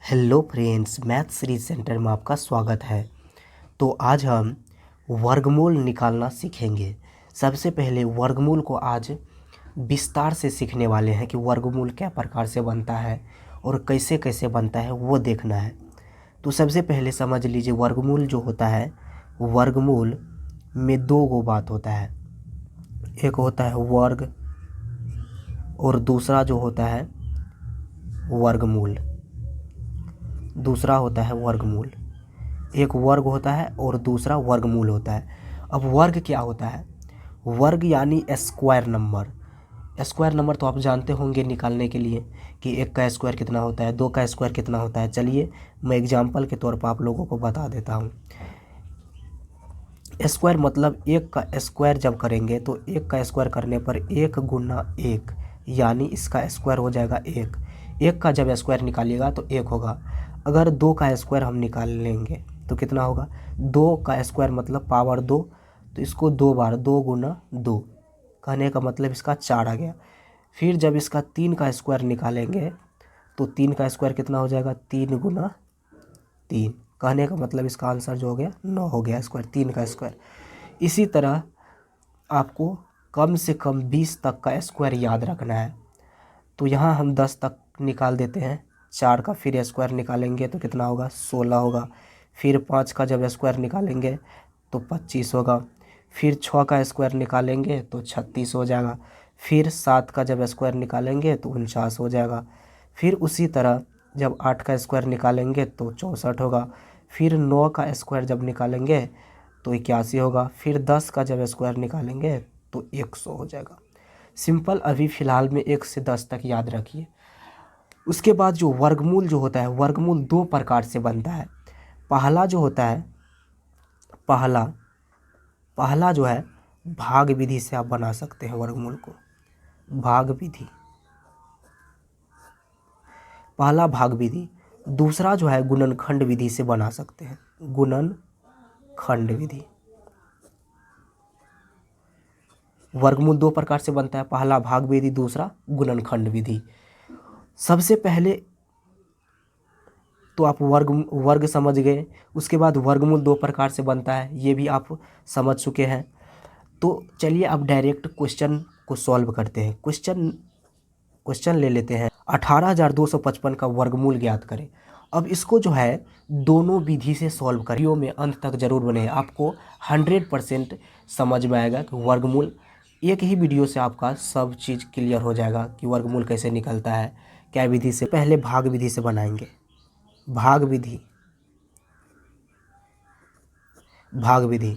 Hello friends, math series centre में आपका स्वागत है। तो आज हम वर्गमूल निकालना सीखेंगे। सबसे पहले वर्गमूल को आज विस्तार से सीखने वाले हैं कि वर्गमूल क्या प्रकार से बनता है और कैसे कैसे बनता है वो देखना है। तो सबसे पहले समझ लीजिए, वर्गमूल जो होता है, वर्गमूल में दो गो बात होता है। एक होता है वर्ग और दूसरा जो होता है वर्गमूल। दूसरा होता है वर्गमूल। एक वर्ग होता है और दूसरा वर्गमूल होता है। अब वर्ग क्या होता है? वर्ग यानी स्क्वायर नंबर। स्क्वायर नंबर तो आप जानते होंगे निकालने के लिए कि एक का स्क्वायर कितना होता है, दो का स्क्वायर कितना होता है। चलिए मैं एग्जाम्पल के तौर पर आप लोगों को बता देता हूँ। स्क्वायर मतलब एक का स्क्वायर जब करेंगे तो एक का स्क्वायर करने पर एक गुना एक, यानी इसका स्क्वायर हो जाएगा एक। एक का जब स्क्वायर निकालिएगा तो एक होगा। अगर दो का स्क्वायर हम निकाल लेंगे तो कितना होगा? दो का स्क्वायर मतलब पावर दो, तो इसको दो बार, दो गुना दो, कहने का मतलब इसका चार आ गया। फिर जब इसका तीन का स्क्वायर निकालेंगे तो तीन का स्क्वायर कितना हो जाएगा? तीन गुना तीन, कहने का मतलब इसका आंसर जो हो गया 9 हो गया स्क्वायर, तीन का स्क्वायर। इसी तरह आपको कम से कम 20 तक का स्क्वायर याद रखना है। तो यहाँ हम 10 तक निकाल देते हैं। चार का फिर स्क्वायर निकालेंगे तो कितना होगा? 16 होगा। फिर पाँच का जब स्क्वायर निकालेंगे तो 25 होगा। फिर छः का स्क्वायर निकालेंगे तो 36 हो जाएगा। फिर सात का जब स्क्वायर निकालेंगे तो 49 हो जाएगा। फिर उसी तरह जब आठ का स्क्वायर निकालेंगे तो 64 होगा। फिर नौ का स्क्वायर जब निकालेंगे तो 81 होगा। फिर 10 का जब स्क्वायर निकालेंगे तो 100 हो जाएगा। सिंपल, अभी फ़िलहाल में 1 से 10 तक याद रखिए। उसके बाद जो वर्गमूल जो होता है, वर्गमूल दो प्रकार से बनता है। पहला जो होता है, पहला जो है भाग विधि से आप बना सकते हैं वर्गमूल को। भाग विधि, पहला भाग विधि। दूसरा जो है गुणनखंड विधि से बना सकते हैं, गुणनखंड विधि। वर्गमूल दो प्रकार से बनता है, पहला भाग विधि, दूसरा गुणनखंड विधि। सबसे पहले तो आप वर्ग समझ गए। उसके बाद वर्गमूल दो प्रकार से बनता है, ये भी आप समझ चुके हैं। तो चलिए अब डायरेक्ट क्वेश्चन को सॉल्व करते हैं। क्वेश्चन ले लेते हैं। 18,255 का वर्गमूल ज्ञात करें। अब इसको जो है दोनों विधि से सॉल्व करें। वीडियो में अंत तक जरूर बने, आपको 100% समझ में आएगा कि वर्गमूल, एक ही वीडियो से आपका सब चीज़ क्लियर हो जाएगा कि वर्गमूल कैसे निकलता है, क्या विधि से। पहले भाग विधि से बनाएंगे। भाग विधि, भाग विधि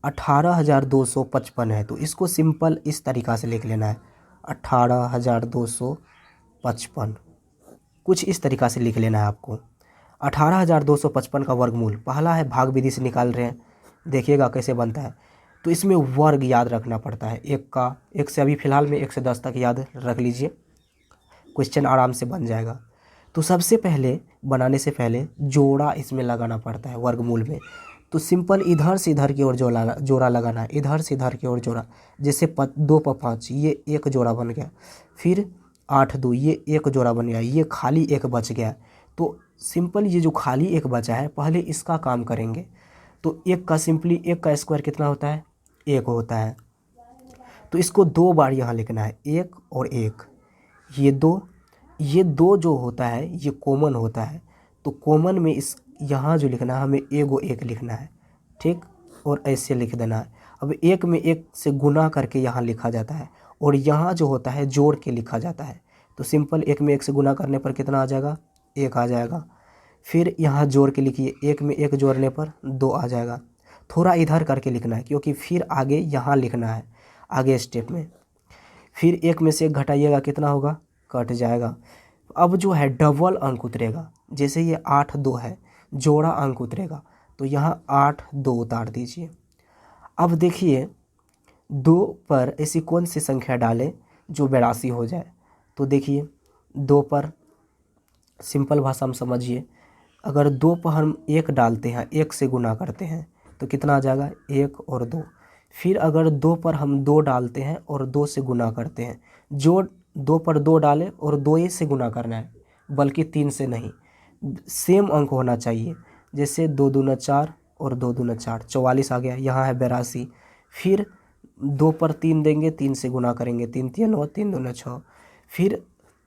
18,255 है, तो इसको सिंपल इस तरीक़ा से लिख लेना है। 18,255 कुछ इस तरीक़ा से लिख लेना है आपको। 18,255 का वर्गमूल पहला है, भाग विधि से निकाल रहे हैं। देखिएगा कैसे बनता है। तो इसमें वर्ग याद रखना पड़ता है। एक से अभी फ़िलहाल में 1 से 10 तक याद रख लीजिए, क्वेश्चन आराम से बन जाएगा। तो सबसे पहले बनाने से पहले जोड़ा इसमें लगाना पड़ता है वर्गमूल में। तो सिंपल इधर से इधर की ओर जोड़ा लगाना है, इधर से इधर की ओर जोड़ा। जैसे 2 पर 5, ये एक जोड़ा बन गया। फिर 8 2, ये एक जोड़ा बन गया। ये खाली एक बच गया। तो सिंपल ये जो खाली एक बचा है, पहले इसका काम करेंगे। तो एक का सिंपली, एक का स्क्वायर कितना होता है? एक होता है। तो इसको दो बार यहाँ लिखना है, एक और एक। ये दो जो होता है ये कॉमन होता है। तो कॉमन में इस यहाँ जो लिखना है, हमें एगो एक लिखना है, ठीक, और ऐसे लिख देना है। अब एक में एक से गुना करके यहाँ लिखा जाता है, और यहाँ जो होता है जोड़ के लिखा जाता है। तो सिंपल एक में एक से गुना करने पर कितना आ जाएगा? एक आ जाएगा। फिर यहाँ जोड़ के लिखिए, एक में एक जोड़ने पर दो आ जाएगा। थोड़ा इधर करके लिखना है क्योंकि फिर आगे यहाँ लिखना है, आगे स्टेप में। फिर एक में से एक घटाइएगा, कितना होगा? कट जाएगा। अब जो है डबल अंक उतरेगा। जैसे ये 8 2 है, जोड़ा अंक उतरेगा, तो यहाँ 8 2 उतार दीजिए। अब देखिए 2 पर ऐसी कौन सी संख्या डालें जो 82 हो जाए। तो देखिए 2 पर सिंपल भाषा में समझिए, अगर 2 पर हम 1 डालते हैं, 1 से गुना करते हैं, तो कितना आ जाएगा? 1 और 2। फिर अगर 2 पर हम 2 डालते हैं और 2 से गुना करते हैं, जो 2 पर 2 डालें और 2 से गुना करना है, बल्कि 3 से नहीं, सेम अंक होना चाहिए। जैसे 2 दूना 4 और 2 दूना 4, 44 आ गया। यहाँ है 82, फिर 2 पर 3 देंगे, 3 से गुना करेंगे, 3 तिया 9, 3 दूना 6, फिर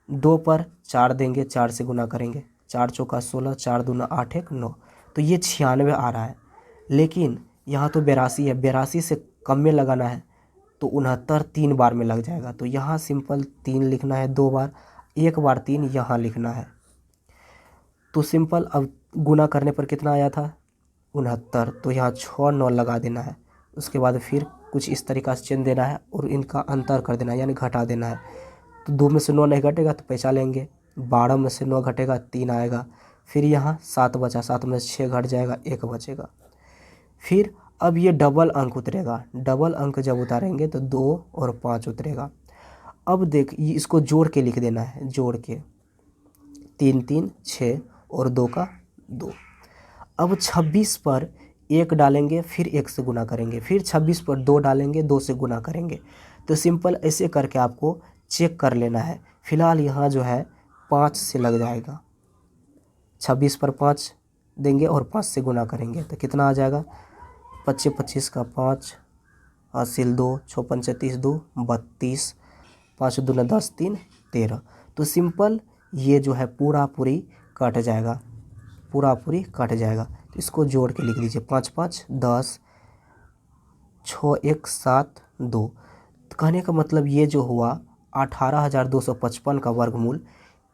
2 पर 4 देंगे, 4 से गुना करेंगे, 4 चौका 16, 4 दूना 8 1 9, तो ये 96 आ रहा है। लेकिन यहाँ तो 82 है, 82 से कम में लगाना है तो 69 3 बार में लग जाएगा। तो यहाँ सिंपल 3 लिखना है 2 बार, 1 बार 3 यहाँ लिखना है। तो सिंपल अब गुना करने पर कितना आया था 69, तो यहाँ 6 9 लगा देना है। उसके बाद फिर कुछ इस तरीक़ा से चिन्ह देना है और इनका अंतर कर देना है, यानी घटा देना है। तो 2 में से 9 नहीं घटेगा तो पैसा लेंगे, 12 में से 9 घटेगा 3 आएगा, फिर यहाँ 7 बचा, 7 में से 6 घट जाएगा, 1 बचेगा। फिर अब ये डबल अंक उतरेगा, डबल अंक जब उतारेंगे तो 2 और 5 उतरेगा। अब देख ये इसको जोड़ के लिख देना है, जोड़ के 3 3 6 और 2 का 2। अब 26 पर 1 डालेंगे, फिर 1 से गुना करेंगे, फिर 26 पर 2 डालेंगे, 2 से गुना करेंगे। तो सिंपल ऐसे करके आपको चेक कर लेना है। फिलहाल यहाँ जो है 5 से लग जाएगा, 26 पर 5 देंगे और 5 से गुना करेंगे तो कितना आ जाएगा, 25 25 का 5, हासिल 2, 6 5 30 2 32, 5 दूना 10 3 13। तो सिंपल ये जो है पूरा पूरी कट जाएगा, पूरा पूरी कट जाएगा। तो इसको जोड़ के लिख लीजिए, 5 5 10, 6 1 7 2। कहने का मतलब ये जो हुआ 18,255 का वर्गमूल,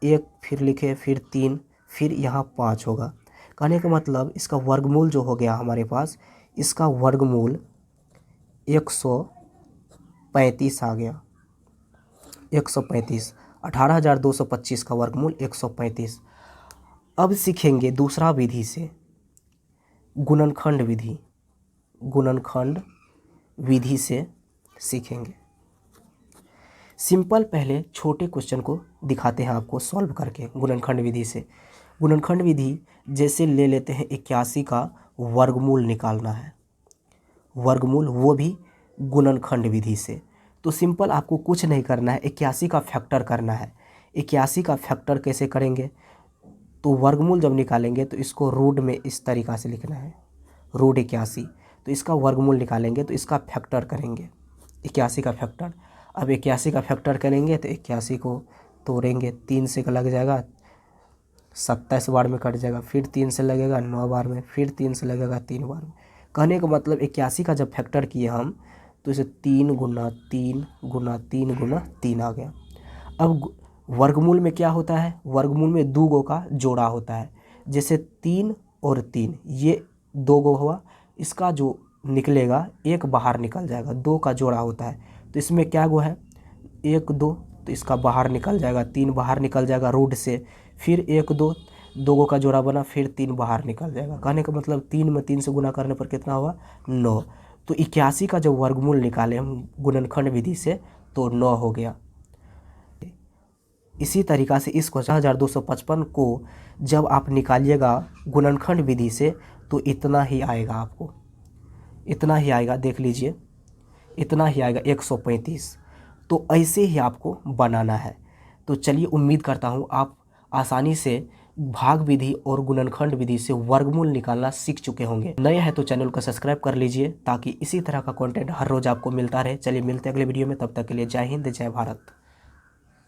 1 फिर लिखे, फिर 3, फिर यहाँ 5 होगा। कहने का मतलब इसका वर्गमूल जो हो गया हमारे पास, इसका वर्गमूल 135 आ गया, 135। 18,225 का वर्गमूल 135। अब सीखेंगे दूसरा विधि से, गुणनखंड विधि, गुणनखंड विधि से सीखेंगे। सिंपल पहले छोटे क्वेश्चन को दिखाते हैं आपको सॉल्व करके गुणनखंड विधि से। गुणनखंड विधि जैसे ले लेते हैं 81 का वर्गमूल निकालना है, वर्गमूल वो भी गुणनखंड विधि से। तो सिंपल आपको कुछ नहीं करना है, 81 का फैक्टर करना है। 81 का फैक्टर कैसे करेंगे, तो वर्गमूल जब निकालेंगे तो इसको रूट में इस तरीक़ा से लिखना है, रूट 81। तो इसका वर्गमूल निकालेंगे तो इसका फैक्टर करेंगे, 81 का फैक्टर। अब 81 का फैक्टर करेंगे तो 81 को तोड़ेंगे, 3 से लग जाएगा 27 बार में कट जाएगा, फिर 3 से लगेगा 9 बार में, फिर 3 से लगेगा 3 बार में। कहने का मतलब 81 का जब फैक्टर किए हम तो इसे 3 गुना 3 गुना 3 गुना 3 आ गया। अब वर्गमूल में क्या होता है, वर्गमूल में 2 गो का जोड़ा होता है। जैसे 3 और 3 ये 2 गो हुआ, इसका जो निकलेगा 1 बाहर निकल जाएगा, 2 का जोड़ा होता है। तो इसमें क्या गो है 1 2, तो इसका बाहर निकल जाएगा, 3 बाहर निकल जाएगा रूट से, फिर 1 2, 2 गो का जोड़ा बना, फिर 3 बाहर निकल जाएगा। कहने का मतलब 3 में 3 से गुना करने पर कितना हुआ 9। तो 81 का जब वर्गमूल निकाले हम गुणनखंड विधि से तो 9 हो गया। इसी तरीक़ा से इस 1255 को जब आप निकालिएगा गुणनखंड विधि से तो इतना ही आएगा, आपको इतना ही आएगा, देख लीजिए इतना ही आएगा 135। तो ऐसे ही आपको बनाना है। तो चलिए उम्मीद करता हूँ आप आसानी से भाग विधि और गुणनखंड विधि से वर्गमूल निकालना सीख चुके होंगे। नए हैं तो चैनल को सब्सक्राइब कर लीजिए ताकि इसी तरह का कंटेंट हर रोज़ आपको मिलता रहे। चलिए मिलते हैं अगले वीडियो में, तब तक के लिए जय हिंद जय भारत।